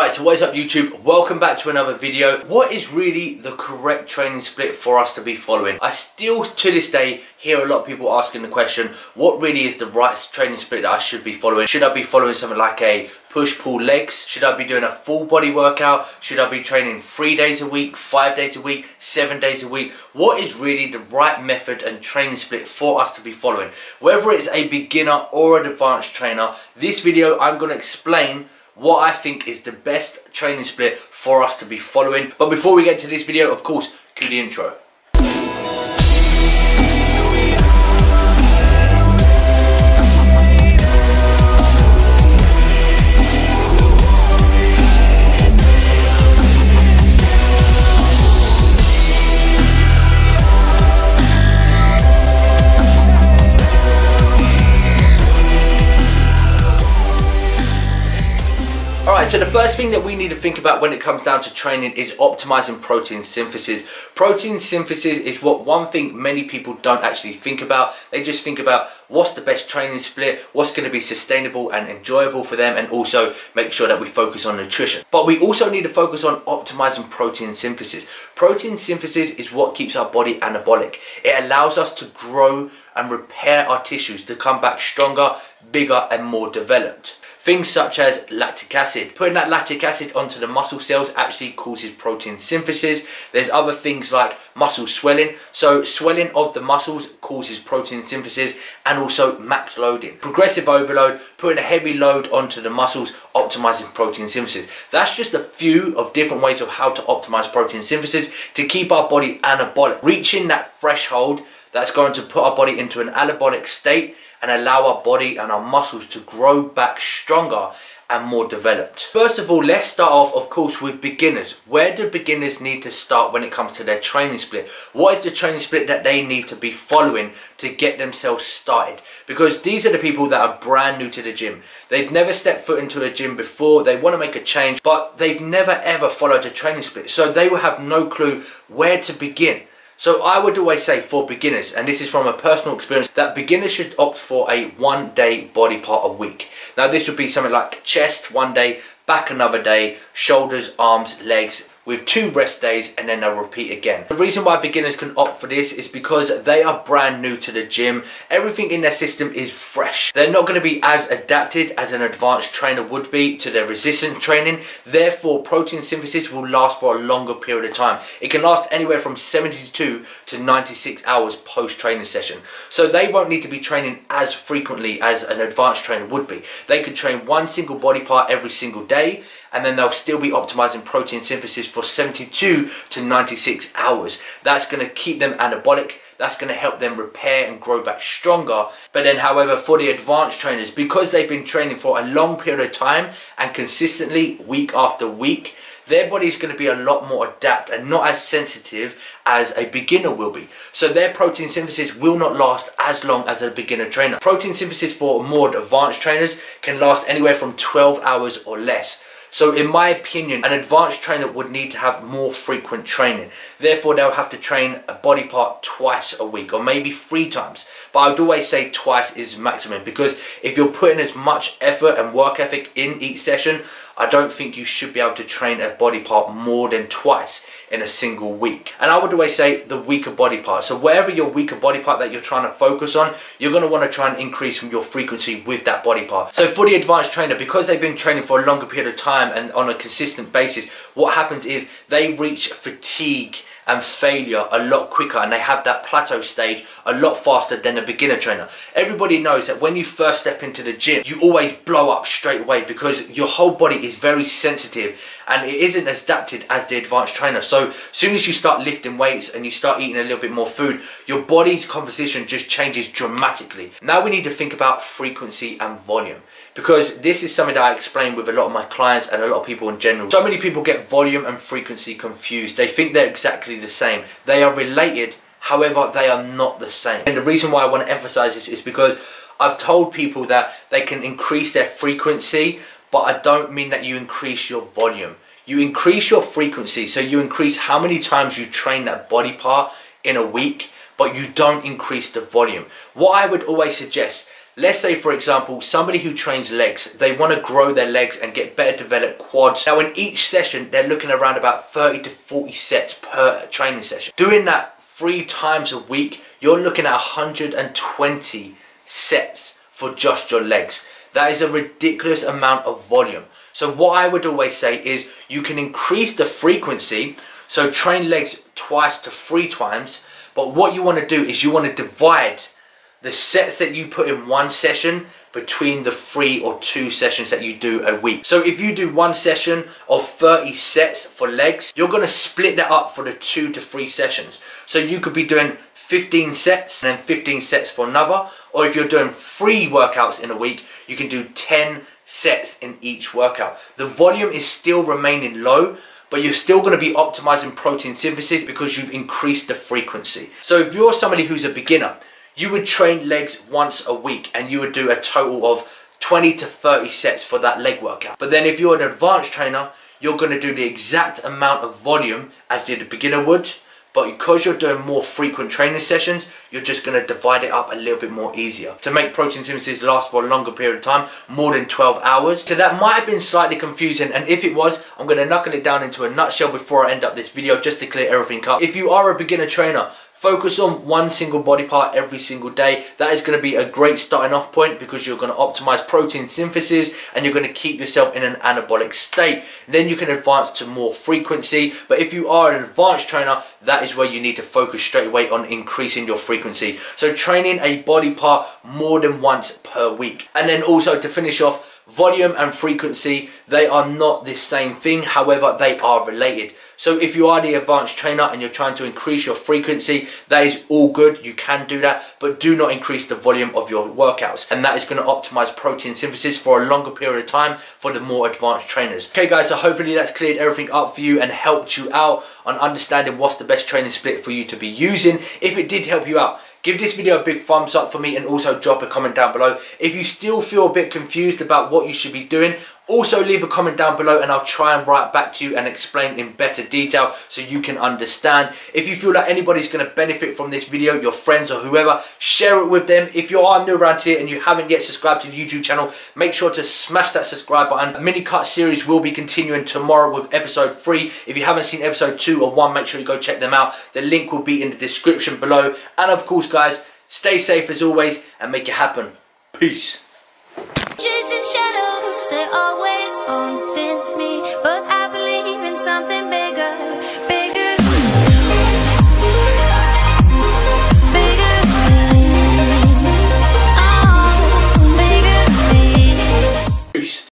Alright, so what is up YouTube? Welcome back to another video. What is really the correct training split for us to be following? I still to this day hear a lot of people asking the question, what really is the right training split that I should be following? Should I be following something like a push-pull legs? Should I be doing a full body workout? Should I be training 3 days a week, 5 days a week, 7 days a week? What is really the right method and training split for us to be following? Whether it's a beginner or an advanced trainer, this video I'm going to explain what I think is the best training split for us to be following. But before we get to this video, of course, cue the intro. So the first thing that we need to think about when it comes down to training is optimizing protein synthesis. Protein synthesis is one thing many people don't actually think about. They just think about what's the best training split, what's going to be sustainable and enjoyable for them, and also make sure that we focus on nutrition. But we also need to focus on optimizing protein synthesis. Protein synthesis is what keeps our body anabolic. It allows us to grow and repair our tissues to come back stronger, bigger and more developed. Things such as lactic acid. Putting that lactic acid onto the muscle cells actually causes protein synthesis. There's other things like muscle swelling. So swelling of the muscles causes protein synthesis, and also max loading. Progressive overload, putting a heavy load onto the muscles, optimizing protein synthesis. That's just a few of different ways of how to optimize protein synthesis to keep our body anabolic. Reaching that threshold that's going to put our body into an anabolic state and allow our body and our muscles to grow back stronger and more developed. First of all, let's start off, of course, with beginners. Where do beginners need to start when it comes to their training split? What is the training split that they need to be following to get themselves started? Because these are the people that are brand new to the gym. They've never stepped foot into a gym before. They want to make a change, but they've never ever followed a training split. So they will have no clue where to begin. So I would always say for beginners, and this is from a personal experience, that beginners should opt for a 1 day body part a week. Now this would be something like chest 1 day, back another day, shoulders, arms, legs, with 2 rest days, and then they'll repeat again. The reason why beginners can opt for this is because they are brand new to the gym. Everything in their system is fresh. They're not going to be as adapted as an advanced trainer would be to their resistance training. Therefore, protein synthesis will last for a longer period of time. It can last anywhere from 72 to 96 hours post-training session. So they won't need to be training as frequently as an advanced trainer would be. They could train one single body part every single day, and then they'll still be optimizing protein synthesis for 72 to 96 hours. That's going to keep them anabolic. That's going to help them repair and grow back stronger. But then, however, for the advanced trainers, because they've been training for a long period of time and consistently week after week, their body's going to be a lot more adapt and not as sensitive as a beginner will be. So their protein synthesis will not last as long as a beginner trainer. Protein synthesis for more advanced trainers can last anywhere from 12 hours or less. So in my opinion, an advanced trainer would need to have more frequent training. Therefore, they'll have to train a body part twice a week, or maybe 3 times. But I would always say twice is maximum, because if you're putting as much effort and work ethic in each session, I don't think you should be able to train a body part more than twice in a single week. And I would always say the weaker body part. So wherever your weaker body part that you're trying to focus on, you're going to want to try and increase your frequency with that body part. So for the advanced trainer, because they've been training for a longer period of time and on a consistent basis, what happens is they reach fatigue and failure a lot quicker, and they have that plateau stage a lot faster than a beginner trainer. Everybody knows that when you first step into the gym, you always blow up straight away because your whole body is very sensitive and it isn't as adapted as the advanced trainer. So as soon as you start lifting weights and you start eating a little bit more food, your body's composition just changes dramatically. Now we need to think about frequency and volume, because this is something that I explain with a lot of my clients and a lot of people in general. So many people get volume and frequency confused. They think they're exactly the same. They are related, however they are not the same. And the reason why I want to emphasize this is because I've told people that they can increase their frequency, but I don't mean that you increase your volume. You increase your frequency, so you increase how many times you train that body part in a week, but you don't increase the volume. What I would always suggest, let's say for example, somebody who trains legs, they want to grow their legs and get better developed quads. Now in each session, they're looking around about 30 to 40 sets per training session. Doing that 3 times a week, you're looking at 120 sets for just your legs. That is a ridiculous amount of volume. So what I would always say is you can increase the frequency, so train legs 2 to 3 times, but what you want to do is you want to divide the sets that you put in one session between the 3 or 2 sessions that you do a week. So if you do one session of 30 sets for legs, you're going to split that up for the 2 to 3 sessions. So you could be doing 15 sets and then 15 sets for another, or if you're doing 3 workouts in a week, you can do 10 sets in each workout. The volume is still remaining low, but you're still going to be optimizing protein synthesis because you've increased the frequency. So if you're somebody who's a beginner, you would train legs once a week and you would do a total of 20 to 30 sets for that leg workout. But then if you're an advanced trainer, you're going to do the exact amount of volume as the beginner would, but because you're doing more frequent training sessions, you're just going to divide it up a little bit more easier to make protein synthesis last for a longer period of time, more than 12 hours. So that might have been slightly confusing, and if it was, I'm going to knuckle it down into a nutshell before I end up this video just to clear everything up. If you are a beginner trainer, focus on one single body part every single day. That is going to be a great starting off point because you're going to optimize protein synthesis and you're going to keep yourself in an anabolic state. Then you can advance to more frequency. But if you are an advanced trainer, that is where you need to focus straight away on increasing your frequency. So training a body part more than once per week. And then also to finish off, volume and frequency, they are not the same thing, however they are related. So if you are the advanced trainer and you're trying to increase your frequency, that is all good, you can do that, but do not increase the volume of your workouts, and that is going to optimize protein synthesis for a longer period of time for the more advanced trainers. Okay guys, so hopefully that's cleared everything up for you and helped you out on understanding what's the best training split for you to be using. If it did help you out, give this video a big thumbs up for me and also drop a comment down below. If you still feel a bit confused about what you should be doing, also leave a comment down below and I'll try and write back to you and explain in better detail so you can understand. If you feel like anybody's going to benefit from this video, your friends or whoever, share it with them. If you are new around here and you haven't yet subscribed to the YouTube channel, make sure to smash that subscribe button. A mini cut series will be continuing tomorrow with episode 3. If you haven't seen episode 2 or 1, make sure you go check them out. The link will be in the description below. And of course guys, stay safe as always and make it happen. Peace. Chasing shadows, they always